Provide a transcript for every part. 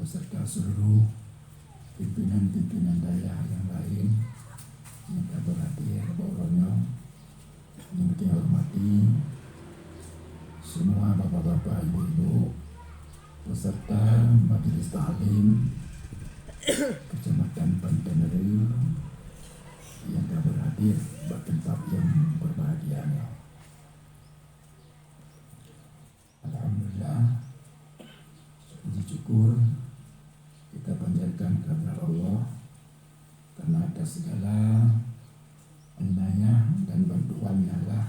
beserta seluruh pimpinan-pimpinan daerah yang lain yang berhadir, Bauronyo, yang kita hormati semua bapak-bapak, ibu-ibu, peserta Majelis Ta'lim Kecamatan Pantaneri yang telah berhadir di tempat yang berbahagia. Alhamdulillah, puji syukur kita panjatkan kepada Allah karena atas segala inayah dan bantuannya lah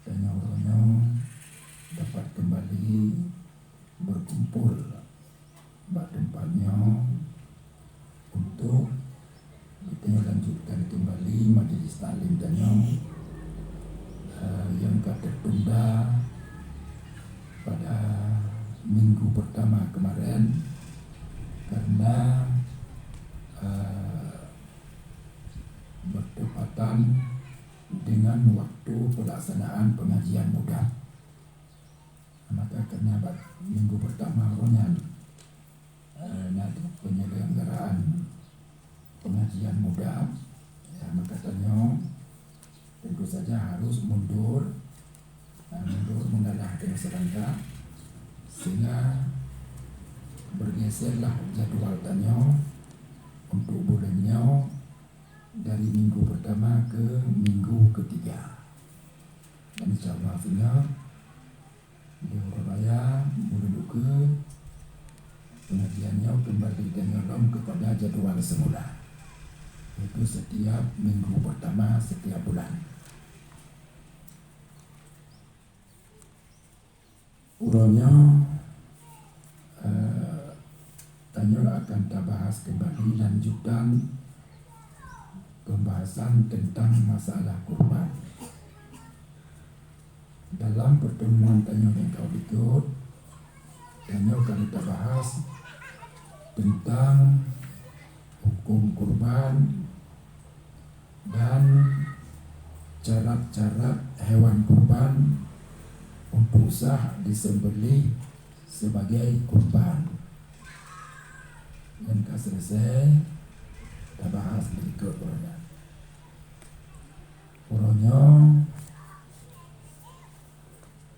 dan nyoronyo dapat kembali berkumpul di tempatnya untuk kita lanjutkan kembali majelis taklim dan yang tertunda pada minggu pertama kemarin karena bertepatan dengan waktu pelaksanaan pengajian muda. Maka karena minggu pertama nanti penyelenggaraan pengajian muda, ya, maka tentu saja harus mundur mengalah dengan serangka, sehingga bergeserlah jadwal untuk bulannya dari minggu pertama ke minggu ketiga. Dan insyaallah di Surabaya bulan pengajiannya kembali dengan kepada jadwal semula, yaitu setiap minggu pertama setiap bulan. Urutnya tanya akan kita bahas kembali lanjutan pembahasan tentang masalah kurban. Dalam pertemuan tanya yang kau ikut, tanya akan kita bahas tentang hukum kurban dan syarat-syarat hewan kurban untuk sah disembelih sebagai kurban. Yang tak selesai, kita bahas berikut urutnya.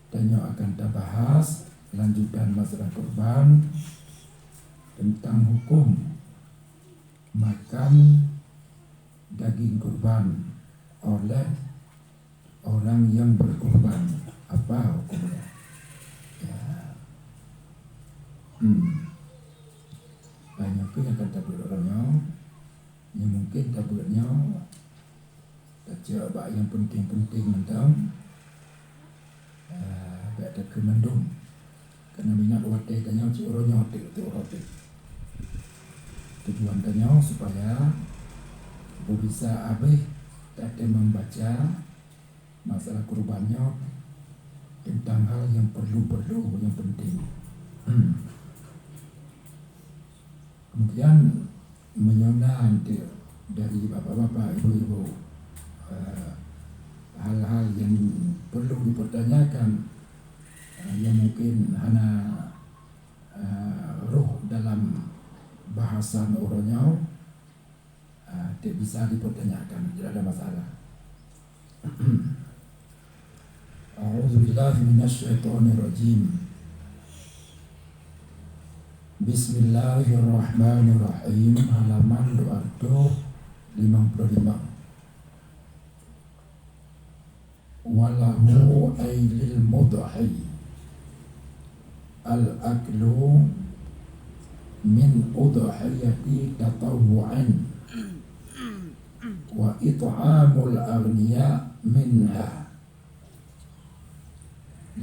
Tanya akan kita bahas lanjutan masalah kurban tentang hukum makan daging kurban oleh orang yang berkurban. Apa hukumnya? Ya. Banyak yang akan tabur orangnya, yang mungkin taburnya tak coba yang penting-penting tentang ada kemandung karena minat waktu tanya orangnya waktu tujuan tanya supaya bisa habis tak membaca masalah kurbannya tentang hal yang perlu yang penting. Kemudian menyonan dari bapak-bapak, ibu-ibu, hal-hal yang perlu dipertanyakan yang mungkin hanya roh dalam bahasan orangnya tidak bisa dipertanyakan, tidak ada masalah. A'udzubillahi minasyaitonirrajim. Bismillahirrahmanirrahim. Halaman 255. Walahu ailil mudhi al-aklu min udhiyati tatawwu'an wa it'amul aghniya minha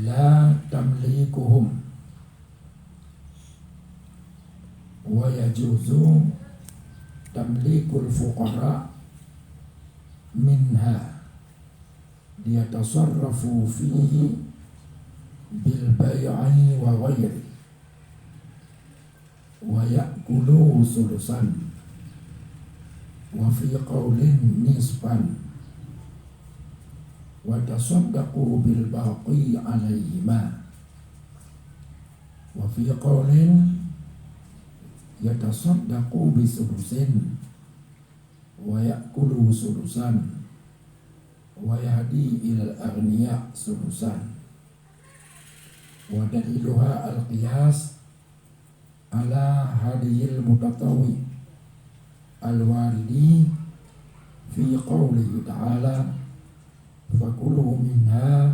la tamlikuhum wa yajuzu tamlikul fuqara minha liyatasarrafu fihi bil bai'i wa ghairi wa ya'kulu sulusan wa fi qawlin nisfan wa tasaddaqu bil baqi alaihima wa fi qawlin yatasaddaqu bisudusin wa ya'kulu sudusan wa yahdi ilal aghniya sudusan. Wa daliluha al-qiyas ala hadiyil mutatawi al-waridi fi qawlihi ta'ala fakulu minha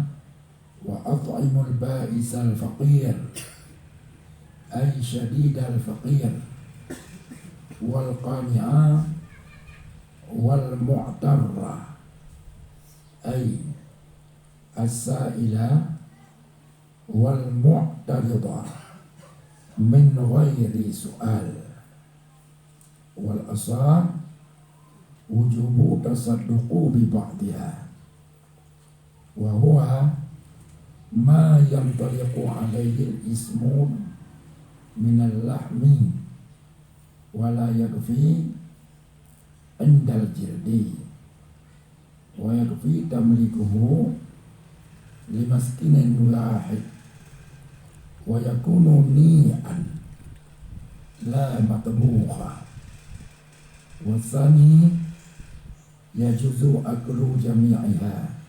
wa at'imul ba'isal faqir ay syadidal faqir wal qani'a wal mu'tarra ay as-sa'ila wal mu'tarida min ghairi su'al wal asah wujubu tasadduqu bi ba'diha wa huwa ma yantaliqu alaihi al-ismu min al-lahmi wa la yakfi indal jildi wa yakfi tamlikuhu limaskinin wahid wa yakunu ni'an la matbukha wa thani yajuzu aklu jami'iha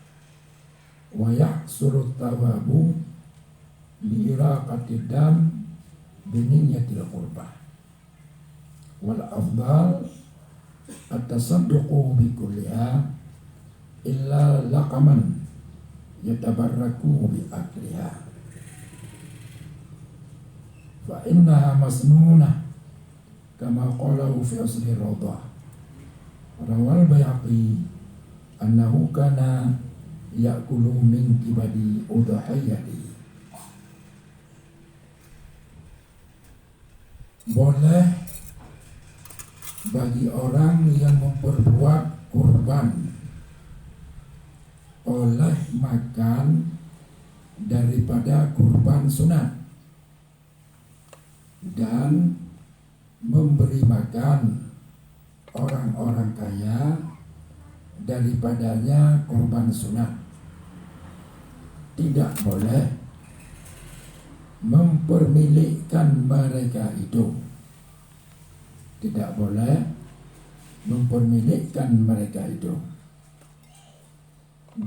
wa yahsulu thawabu bi iraqati dam bi niyyatil qurbah wal afdal at-tasadduqu bi kulliha illa laqaman yatabarraku bi akliha fa innaha masnunah kama qalahu fi asli rawdah. Rawal Bayhaqi annahu kana ya'kulu min kibadi udhiyati. Boleh bagi orang yang memperbuat kurban oleh makan daripada kurban sunat dan memberi makan orang-orang kaya daripadanya kurban sunat. Tidak boleh mempermilikkan mereka itu. Tidak boleh mempermilikkan mereka itu.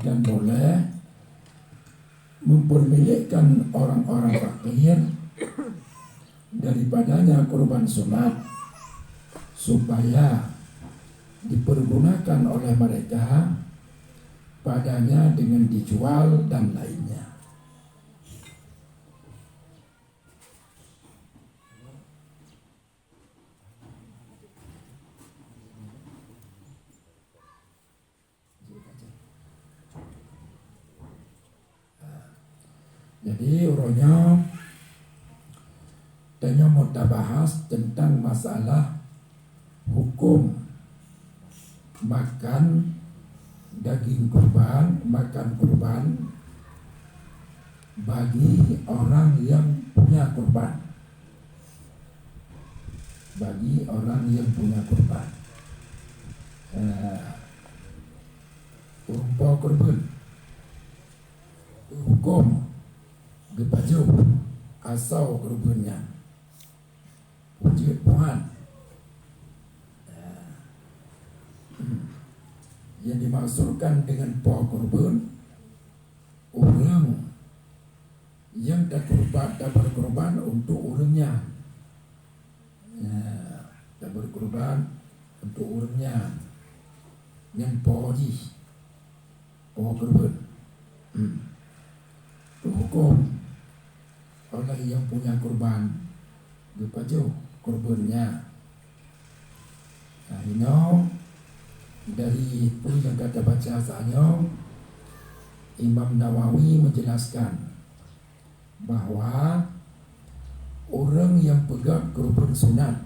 Dan boleh mempermilikkan orang-orang fakir daripadanya kurban sunat supaya dipergunakan oleh mereka padanya dengan dijual dan lainnya. Jadi urutnya tanya mau bahas tentang masalah hukum makan daging kurban, makan kurban bagi orang yang punya kurban. Bagi orang yang punya kurban. Urumpa kurban. Hukum dibaju asal kurbannya. Puji Tuhan. Yang dimaksudkan dengan pohon kurban orang yang tak berkorban untuk orangnya, tak berkorban untuk orangnya yang pohon kurban itu hukum oleh yang punya kurban dipaju kurbannya. Nah ini dari yang kata baca asalnya Imam Nawawi menjelaskan bahwa orang yang pegang kurban sunat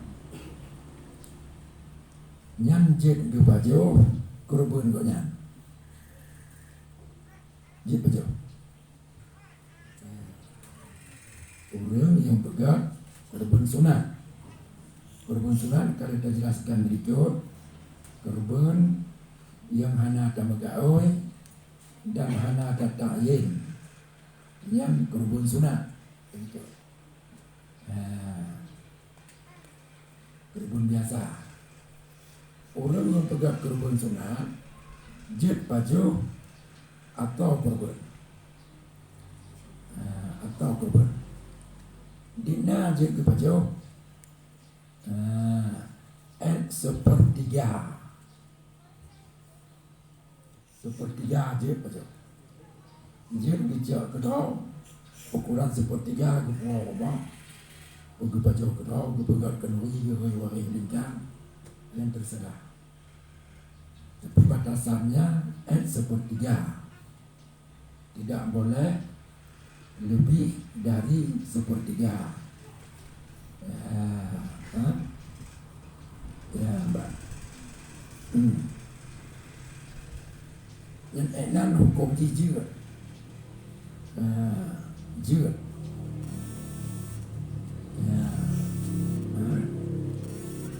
nyanjit di baju kurban gonya jit baju orang yang pegang kurban sunat kalau kita jelaskan berikut kurban yang hana tamagaoy dan hana ta'yin yang kurban sunat itu. kerubun biasa. Orang yang pegang kerubun sunat, jet baju atau kerubun. Atau kerubun. Dina jet ke baju. Sepertiga. Sepertiga jet baju. Jet bijak kedau. Ukuran sepertiga ke bawah. Ugu baju kedau, ugu pegang kenuri, wari lingkar. Yang terserah. Tapi batasannya sepertiga. Tidak boleh lebih dari sepertiga. Ya, Mbak. Yang enan hukum jujur. Jujur. Ya.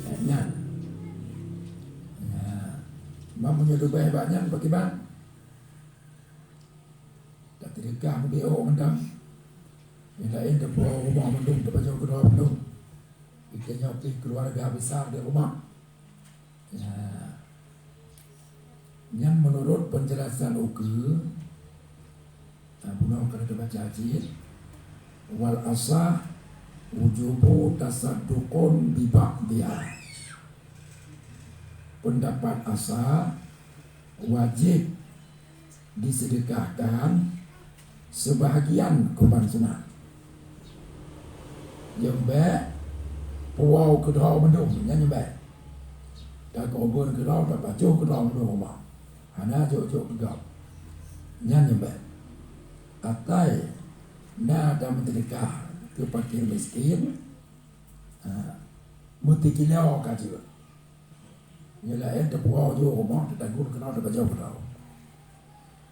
Enan. Mampunya lebih banyak bagi bang. Tak terdekat BO mendam. Yang lain dia bawa rumah mendung, dia baca kedua mendung. Kita nyopi keluarga besar di rumah. Ya. Yang menurut penjelasan uke, Bunda akan kita baca ajit. Wal asah wujubu tasaddukun bibak dia. Pendapat asal wajib disedekahkan sebahagian kurban sunat. Yang baik puau kedau mendung yang baik. Tak kurban kedau tak baju kedau mendung rumah. Hana jok-jok kedau. Yang baik. Atai na ada mentedekah ke fakir miskin. Muti kilau kajian. Ialah yang terpuau juga rumah, kita guna kenal, kita jauh kenal.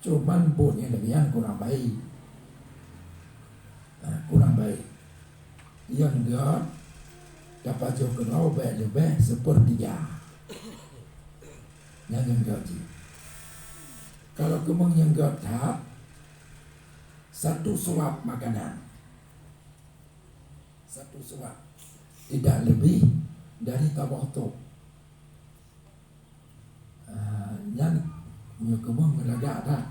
Cuman pun yang demikian kurang baik. Kurang baik. Yang dia dapat jauh kenal, baik lebih sepertiga. Yang gaji. Kalau kemang yang tak, satu suap makanan. Satu suap. Tidak lebih dari tabakhtuk. Yang punya kemang melagak tak.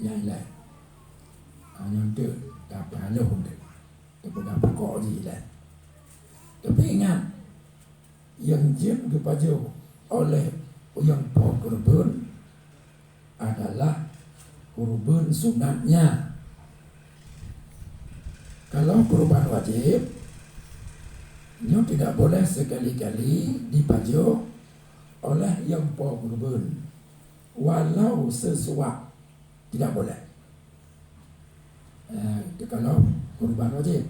Yang lain hanya untuk dapat halus untuk dapat pokok je lah. Tapi ingat yang jin kepada oleh yang kurban adalah kurban sunatnya. Kalau kurban wajib, nyo tidak boleh sekali-kali dipaju oleh yang kurban, walau sesuap tidak boleh. Itu kalau kurban wajib.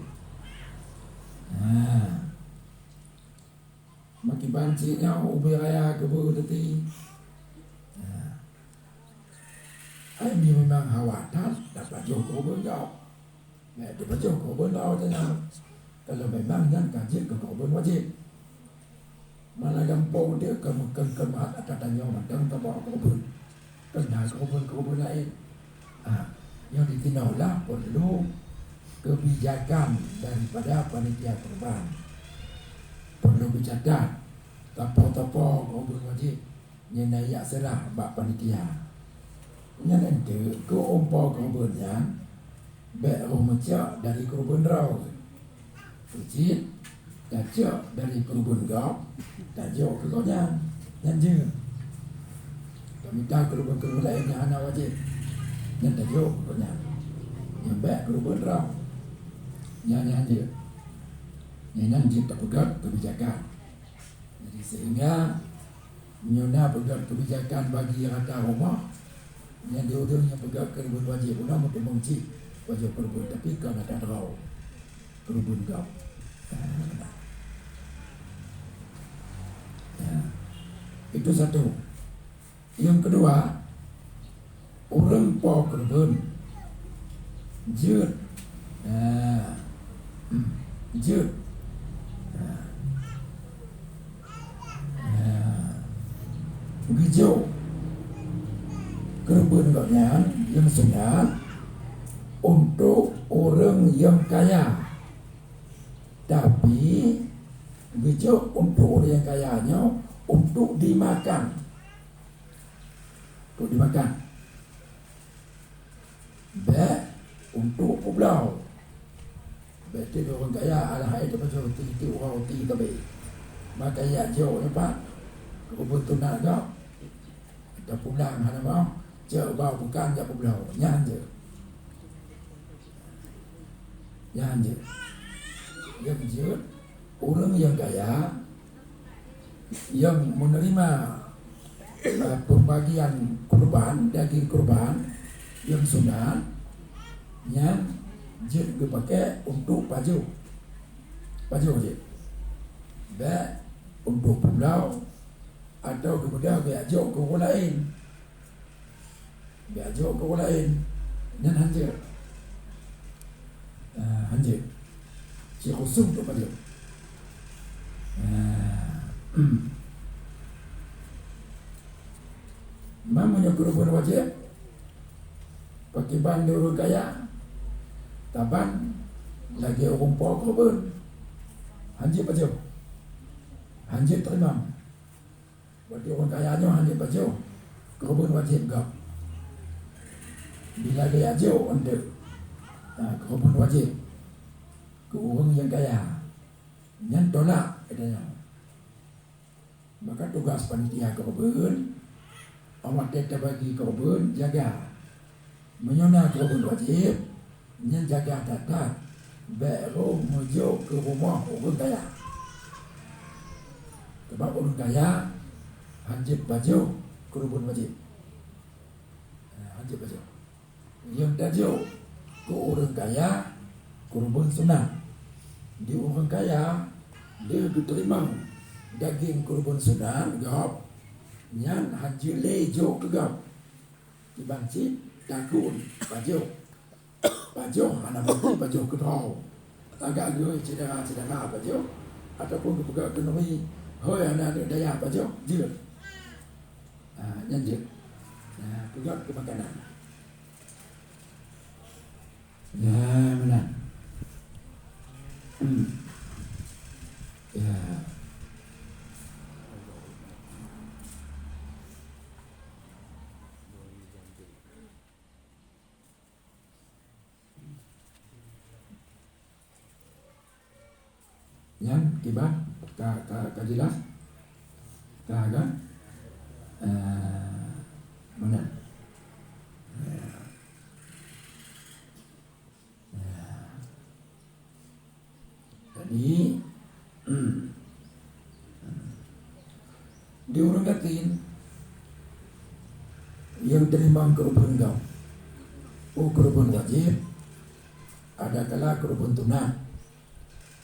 Makin bancinya ubi raya kebu tadi. Ini memang khawatir dapat jauh kurban jauh. Dia baca kurban lau tanya. Kalau memang yang kaji ke kurban wajib. Malah gampang dia kemat atau tanya madang tak bawa kurban. Kena kurban lain. Yang ditinaulah perlu kebijakan daripada panitia kurban. Perlu bicara tapo-tapo kurban wajib. Yang naik serah bak panitia. Yang nanti ke umpau kurbannya baik rumah dari kurban rau kecil dan dari kurban gau dan jauh ke konya dan je kami tahu kurban lain yang anak wajib yang tak jauh ke konya yang baik kurban rau yang je yang nanti tak pegang kebijakan. Jadi sehingga nyona pegang kebijakan bagi rata rumah yang diudungnya pegang kurban wajib pun untuk mengcik wajib kurban, tapi kalau ada rau kurban kau. Itu satu. Yang kedua, orang po kurban jut hijau kurban kau yang sunat untuk orang yang kaya, tapi bijak untuk orang yang kayanya untuk dimakan, untuk pulau. Berarti orang kaya adalah itu macam roti orang roti tapi maka ya jauh pak kebun tunak kau kita pulang hana mau jauh bau bukan jauh pulau nyan je yang orang yang kaya yang menerima pembagian kurban, daging kurban yang sunat yang dipakai untuk baju je untuk pulau atau kemudian diajak ke orang lain dan hancur si khusus untuk baju mamanya kurban wajib pakai ban orang kaya taban lagi orang kurban hancur baju hancur terima berarti orang kayanya hancur baju kurban wajib gak bila dia jauh untuk kurban wajib ke orang yang kaya yang tolak katanya. Maka tugas panitia kurban amat kita bagi kurban jaga menyona kurban wajib yang jaga tata baru menuju ke rumah orang kaya. Sebab orang kaya hancur baju kurban wajib hancur baju yang tajuk ke orang kaya kurban sunat. Di orang kaya dia diterima daging kurban sunat gap yang haji lejo ke gap dibancit takun baju anak baju kedau agak gue cedera baju ataupun kepegang kenoi hoi anak daya baju jil nyanjil pegang ke makanan mana ya yang kibat ka jelas ka mana jadi di orang katin yang terima kurban kau kurban wajib ada kala kurban tunat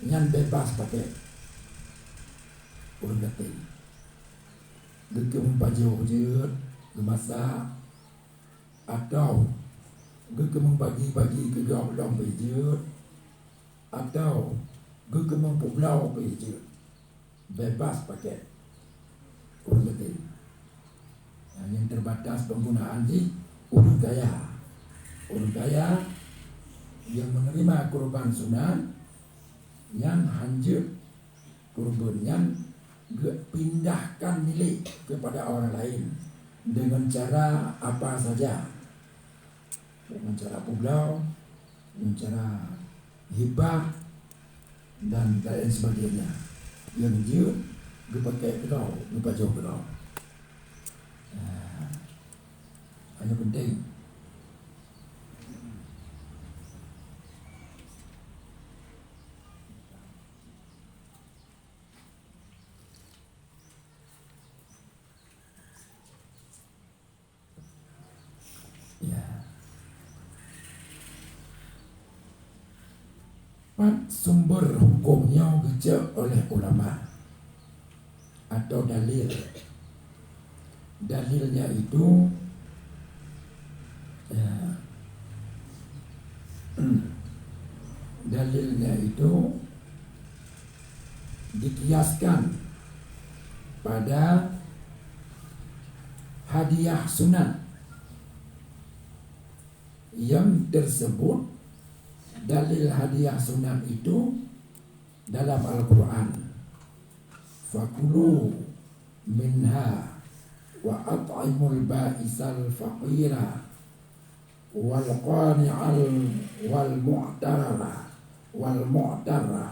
yang bebas pakai orang katin gekem baju je gemasak atau gekem membagi-bagi ke gaulong bejut atau gekem mempulau bejut bebas pakai orang katin yang terbatas penggunaan di orang kaya yang menerima kurban sunat yang hancur kurban yang pindahkan milik kepada orang lain dengan cara apa saja, dengan cara pulau, dengan cara hibah dan lain sebagainya. Yang dia dipakai pulau, dipakai pulau. Hanya penting sumber hukumnya baca oleh ulama atau dalilnya itu dikiaskan pada hadiah sunat yang tersebut dalil hadiah sunat itu dalam Al-Quran. Fakulu minha wa at'imul ba'isal faqira wal qani'al wal mu'tarra.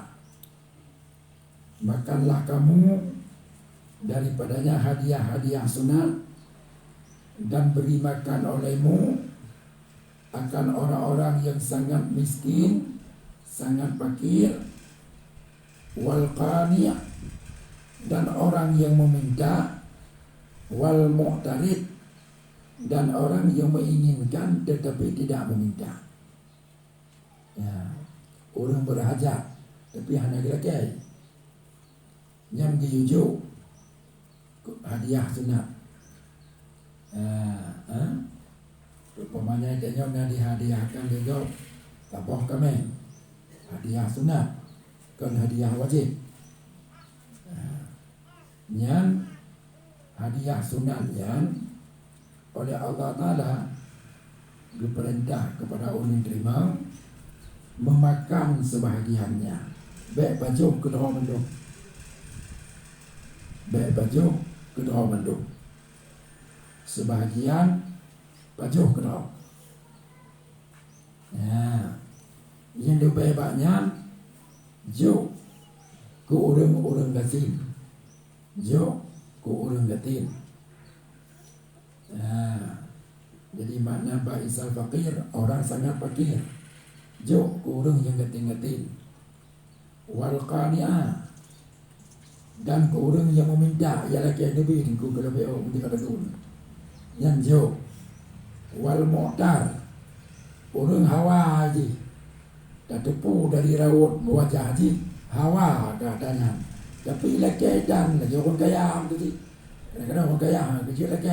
Makanlah kamu daripadanya hadiah-hadiah sunat, dan beri makan olehmu akan orang-orang yang sangat miskin, sangat fakir, wal qani', dan orang yang meminta, wal mu'tarid, dan orang yang menginginkan tetapi tidak meminta. Ya, orang berhajat tapi hanya gelakai yang diujuk hadiah sunat. Umpamanya dia nak dihadiahkan dia tabah kami hadiah sunat, kan hadiah wajib. Yang hadiah sunat yang oleh Allah Ta'ala diperintah kepada orang yang terima memakan sebahagiannya. Baik baju kedua mendung, baik baju kedua mendung, sebahagian baju kedua. Ya, yang lebih banyak jo ke orang-orang yatim, jo ke orang yatim. Ya, jadi makna ba'isal fakir, orang sangat fakir, jo ke orang yang yatim-yatim. Wal qani'ah, dan ke orang yang meminta, ya laki Nabi ni ku kalau beo mesti kata tu. Yang jo wal mu'tar, orang hawa haji, tak tepu dari raut wajah haji, hawa katanya. Tapi laki dan lagi orang kaya tu. Kadang-kadang orang kaya kecil laki,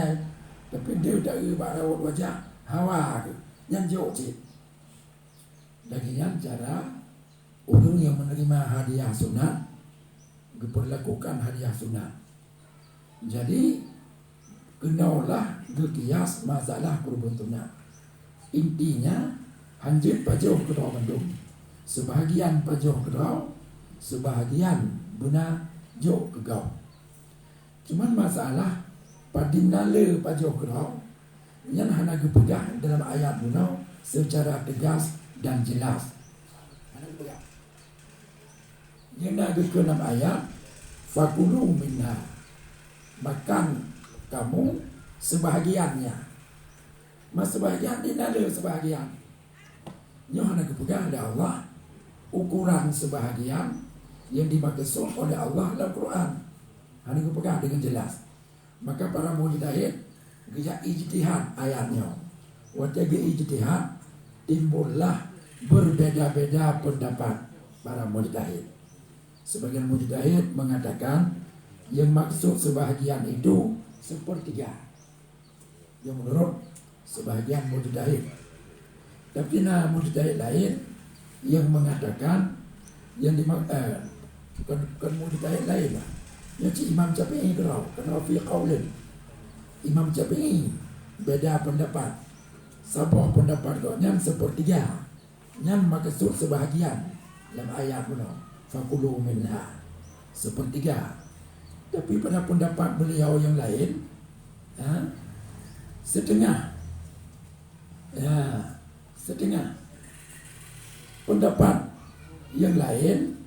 tapi dia tak ubah raut wajah, hawa tu. Yang jo cik. Lagi yang cara orang yang menerima hadiah sunat diperlakukan hadiah sunat. Jadi kenalah berkias masalah kurban tunat. Intinya hanjit pajuh kedua bandung, sebahagian pajuh kedua, sebahagian benar jok kegau. Cuman masalah padinale pajuh kedua yang hanya dipegang dalam ayat benar secara tegas dan jelas. Yang nak ke dalam ayat, fakulu minha, makan kamu sebahagiannya. Mas sebahagian ini ada sebahagian. Yang hendak dipegang oleh Allah, ukuran sebahagian yang dimaksud oleh Allah dalam Quran. Hendak dipegang dengan jelas. Maka para mujtahid kerja ijtihad ayatnya. Waktu ijtihad timbullah berbeda-beda pendapat para mujtahid. Sebagian mujtahid mengatakan yang maksud sebahagian itu sepertiga. Yang menurut sebahagian mujtahid. Tapi mujtahid lain yang mengatakan yang bukan mujtahid lain lah. Yang Imam Syafi'i kenal fi qaulin. Imam Syafi'i beda pendapat. Sabah pendapat yang sepertiga. Yang maksud sebahagian dalam ayat benar. Fakulu minha, sepertiga. Tapi pada pendapat beliau yang lain, setengah. Ya, setengah. Pendapat yang lain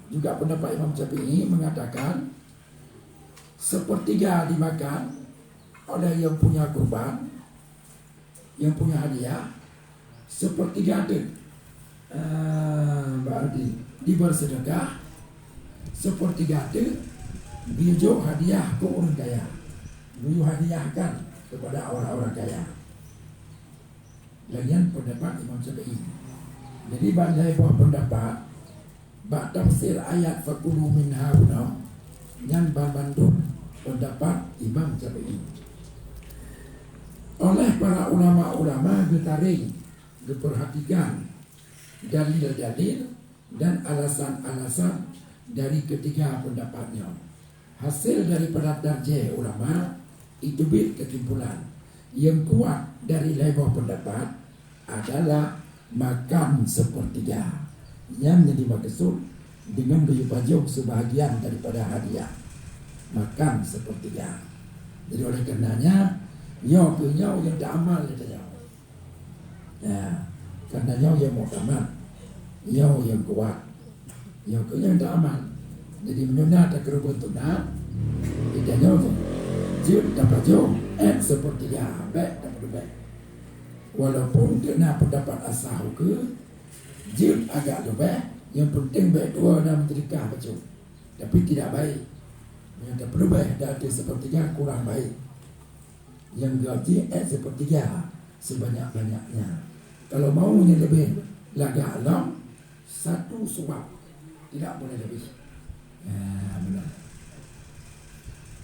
juga pendapat Imam Syafi'i mengatakan sepertiga dimakan oleh yang punya kurban, yang punya hadiah, sepertiga ada berarti dibersedekah, sepertiga itu bijo hadiah ke orang kaya, bijo hadiahkan kepada orang-orang kaya. Lagian pendapat Imam Syafi'i. Jadi bandai buah pendapat bak tafsir ayat fakulu minha guna yang bandung pendapat Imam Syafi'i. Oleh para ulama-ulama getaring diperhatikan dalil-dalil dan alasan-alasan dari ketiga pendapatnya. Hasil daripada darjah ulama itu kesimpulan yang kuat dari lebar pendapat adalah makan sepertiga yang menjadi maksud dengan baju sebahagian daripada hadiah. Makan sepertiga. Jadi oleh karenanya nyaw punya yang tak amal dia. Ya, karena nyaw yang mau amal, nyaw yang kuat, nyaw yang tak amal. Jadi menyunat tak kerubun tunat, dia nyaw tu. Jut dapat jauh, sepertiga, baik dapat baik. Walaupun kena pendapat asal ke, jut agak lebih, yang penting baik dua dan menterika baju. Tapi tidak baik. Yang tak perlu baik, dah ada sepertiga kurang baik. Yang gaji sepertiga sebanyak-banyaknya. Kalau maunya lebih, lagak alam, satu suap. Tidak boleh lebih. Ya, benar.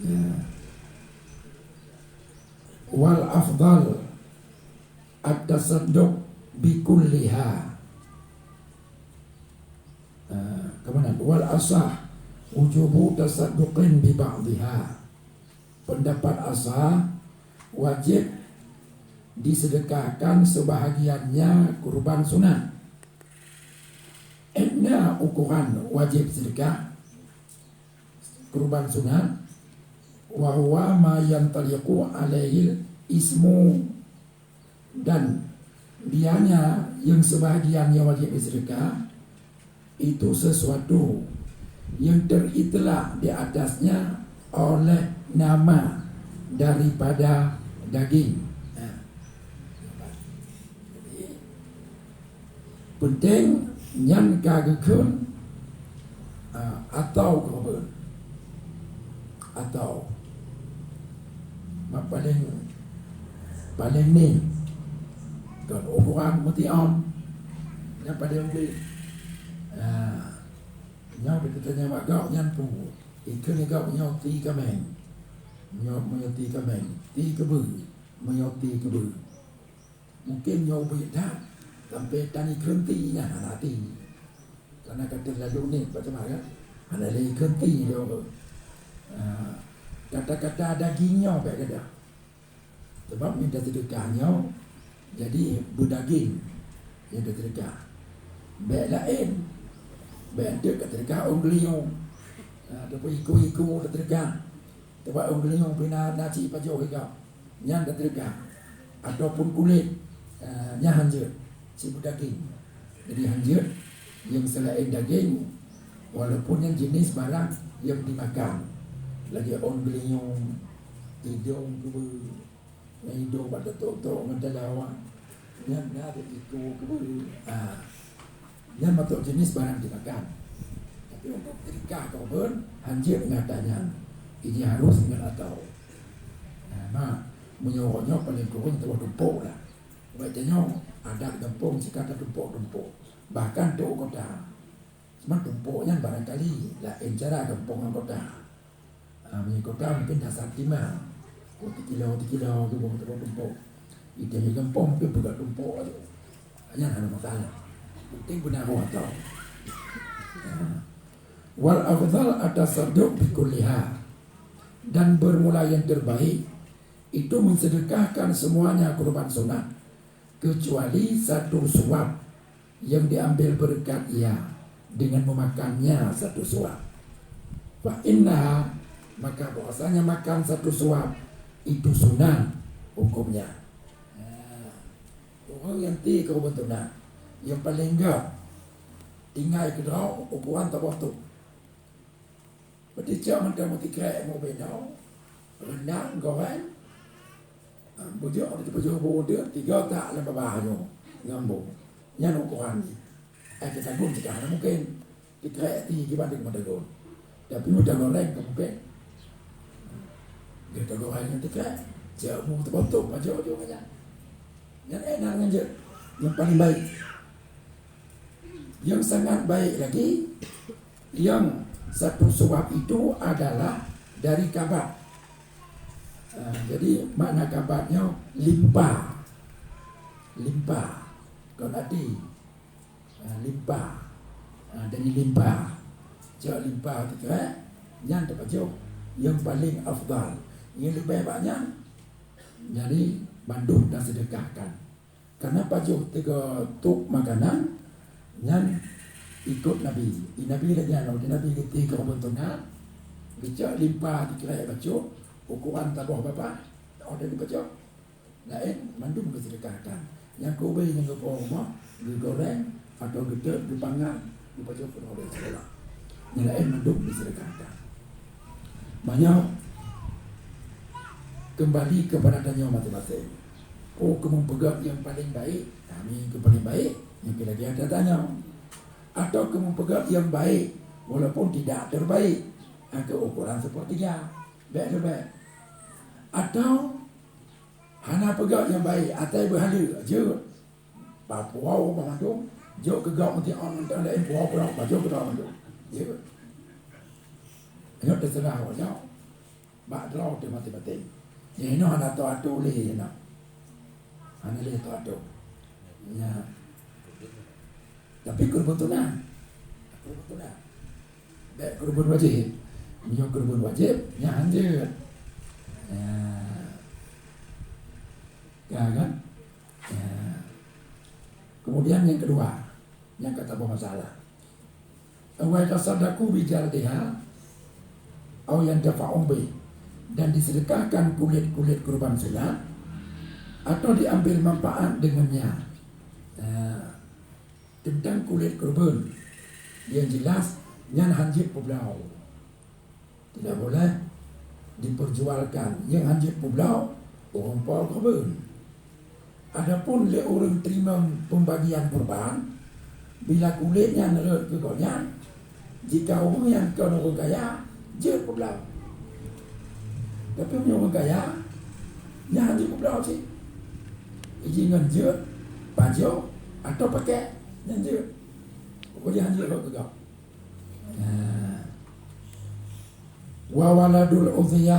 Ya. Wal afdal at-tasadduq bikulliha. Kemana? Wal asah wujubu tasadduqin bi ba'dihha. Pendapat asah wajib disedekahkan sebahagiannya kurban sunat. Enna ukuran wajib sedekah kurban sunat wa huwa ma yantaliqu alaihi ismu, dan dianya yang sebahagian yang wajib bersedekah itu sesuatu yang teritlak di atasnya oleh nama daripada daging. Penting nyan kagekun atau korban atau paling ni kalau ukuran mutian yang paling beli nhau kita tanya mak gạo nhan pu ikan ni gạo nhau ti kameng nhau ti kameng ti kebu nhau ti kebu mungkin nhau beda sampai tani kerenti nya nanti karena kata lalu ni macam mana ada lagi kerenti dia kata-kata dagingnya baik ada sebab minta sedekahnya jadi berdaging yang sedekah baik lain baik dia kata sedekah orang beliau ataupun iku sedekah sebab orang beliau pina nasi pajo kau yang sedekah ataupun kulit nya hanjir si berdaging. Jadi hanjir yang selain daging walaupun yang jenis barang yang dimakan lagi on beliung hidung ke hidung pada tok-tok ngedalawa yang ada itu ke yang matuk jenis barang dimakan. Tapi untuk ketika kau hanjir ngatanya ini harus dengan atau menyuruhnya paling kurang itu dumpuk lah. Bacanya ada dumpuk jika ada dumpuk bahkan tu kota cuma dumpuknya barangkali lah cara dumpuk kota kota mungkin dasar timah 3 kilo dumpuk itu yang dumpuk mungkin bukan dumpuk tu hanya ada masalah penting benar atau wal afdal atasadduq bikulliha, dan bermula yang terbaik itu mensedekahkan semuanya kurban sunat kecuali satu suap yang diambil berkat ia dengan memakannya satu suap. Fa inna, maka bahasanya makan satu suap itu sunat hukumnya. Orang yang ti kurban sunat yang paling enggak tinggal ke dalam ukuran tak waktu. Berarti cak macam tiga mau beda renang goreng bujur dia 3 tak dalam bahaya ngambung yang ukuran kita gum sekarang mungkin kita dibanding pada gol tapi mudah goreng mungkin kita goreng yang tiga jauh terbentuk macam aja yang enak aja yang paling baik yang sangat baik lagi yang satu suap itu adalah dari kabat. Jadi makna kabatnya limpah kalau tadi limpah dari limpah jauh limpah itu yang terpajau yang paling afdal yang lebih banyak jadi bandung dan sedekahkan karena pajuh tiga tuk makanan nyan ikut Nabi. Nabi lagi Nabi ketika bentuknya bicara limpah dikira baju ukuran tabah bapa order dibaca lain mandum kesedekahkan yang kau beli yang kau rumah digoreng atau gedek dipangan dibaca pun oleh sekolah yang lain mandum disedekahkan banyak kembali kepada tanya masing-masing. Kamu pegang yang paling baik, kami ke paling baik yang kita ada tanya. Atau kamu pegang yang baik walaupun tidak terbaik, ke ukuran sepertiga, baik-baik. Atau hana pegang yang baik, atau berhala je, Papua Bandung, jauh ke gau nanti on lain puau pulau, baju ke dalam tu, je. Ini terserah awaknya, bak draw tu mati-mati. Ini hana tu atu leh nak, hana leh tu atu. Ya. Tapi kurban baik kurban wajib, minyak kurban wajib, yang anjir. Ya kan? Ya. Kemudian yang kedua, yang kata bermasalah. Wa tasaddaqu bi jaldiha aw yantafa'u bi, dan disedekahkan kulit-kulit kurban sunat atau diambil manfaat dengannya. Tentang kulit kurban yang jelas yang hanjib pulau tidak boleh diperjualkan. Yang hanjib pulau orang pulau kurban. Adapun le orang terima pembagian kurban bila kulitnya nerut ke golnya, jika orang yang kau orang kaya je pulau. Tapi orang kaya yang hanjib pulau sih izin je baju atau pakai yang je pokoknya hanjib ke kau. Wa waladul udhiyah